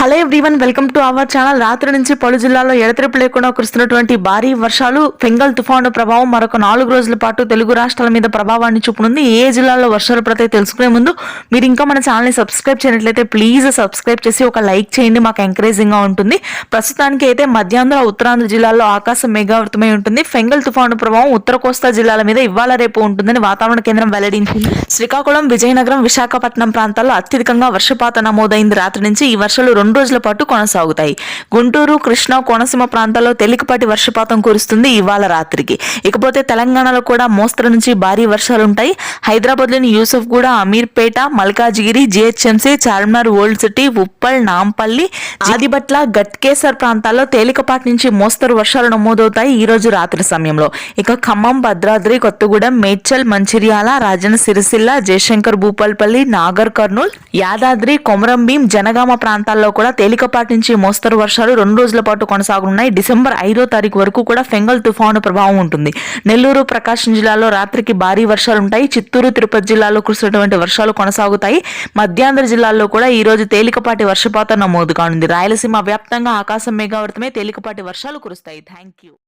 Hello everyone, welcome to our channel. రాత్రి నుంచి పలు జిల్లాల్లో ఎడతెరిపి లేకుండా కురుస్తున్నటువంటి భారీ వర్షాలు, ఫెంగల్ తుఫాను ప్రభావం మరొక 4 రోజుల పాటు తెలుగు రాష్ట్రాల మీద ప్రభావాన్ని చూపనుంది. ఏ జిల్లాల్లో వర్షాలు పడతాయి తెలుసుకునే ముందు మీరు ఇంకా మన ఛానల్ని సబ్స్క్రైబ్ చేయనట్లయితే ప్లీజ్ సబ్స్క్రైబ్ చేసి ఒక లైక్ చేయండి, మాకు ఎంకరేజింగ్గా ఉంటుంది. ప్రస్తుతానికి అయితే మధ్యాంధ్ర, ఉత్తరాంధ్ర జిల్లాల్లో ఆకాశం మేఘావృతమై ఉంటుంది. ఫెంగల్ తుఫాను ప్రభావం ఉత్తర కోస్తా జిల్లాల మీద ఇవాళ రేపు ఉంటుందని వాతావరణ కేంద్రం వెల్లడించింది. శ్రీకాకుళం, విజయనగరం, విశాఖపట్నం ప్రాంతాల్లో అత్యధికంగా వర్షపాతం నమోదైంది. రాత్రి నుంచి ఈ వర్షాలు 2 రోజుల పాటు కొనసాగుతాయి. గుంటూరు, కృష్ణా, కోనసీమ ప్రాంతాల్లో తేలికపాటి వర్షపాతం కురుస్తుంది ఇవాళ రాత్రికి. ఇకపోతే తెలంగాణలో కూడా మోస్తరు నుంచి భారీ వర్షాలుంటాయి. హైదరాబాద్లోని Yousufguda, Ameerpet, Malkajgiri, GHMC, Charminar, old city, Uppal, Nampally, Adibatla, Ghatkesar ప్రాంతాల్లో తేలికపాటి నుంచి మోస్తరు వర్షాలు నమోదవుతాయి ఈ రోజు రాత్రి సమయంలో. ఇక ఖమ్మం, భద్రాద్రి, కొత్తగూడెం, మేడ్చల్, మంచిర్యాల, రాజన్న సిరిసిల్ల, జయశంకర్ భూపాల్పల్లి, నాగర్ కర్నూల్, యాదాద్రి, కొమరంభీం, జనగామ ప్రాంతాల్లో కూడా తేలికపాటి నుంచి మోస్తరు వర్షాలు 2 రోజుల పాటు కొనసాగనున్నాయి. డిసెంబర్ 5వ తారీఖు వరకు కూడా ఫెంగల్ తుఫాను ప్రభావం ఉంటుంది. నెల్లూరు, ప్రకాశం జిల్లాలో రాత్రికి భారీ వర్షాలుంటాయి. చిత్తూరు, తిరుపతి జిల్లాలో కురిసినటువంటి వర్షాలు కొనసాగుతాయి. మధ్యాంధ్ర జిల్లాల్లో కూడా ఈ రోజు తేలికపాటి వర్షపాతం నమోదు కానుంది. రాయలసీమ వ్యాప్తంగా ఆకాశం మేఘావృతమై తేలికపాటి వర్షాలు కురుస్తాయి. Thank you.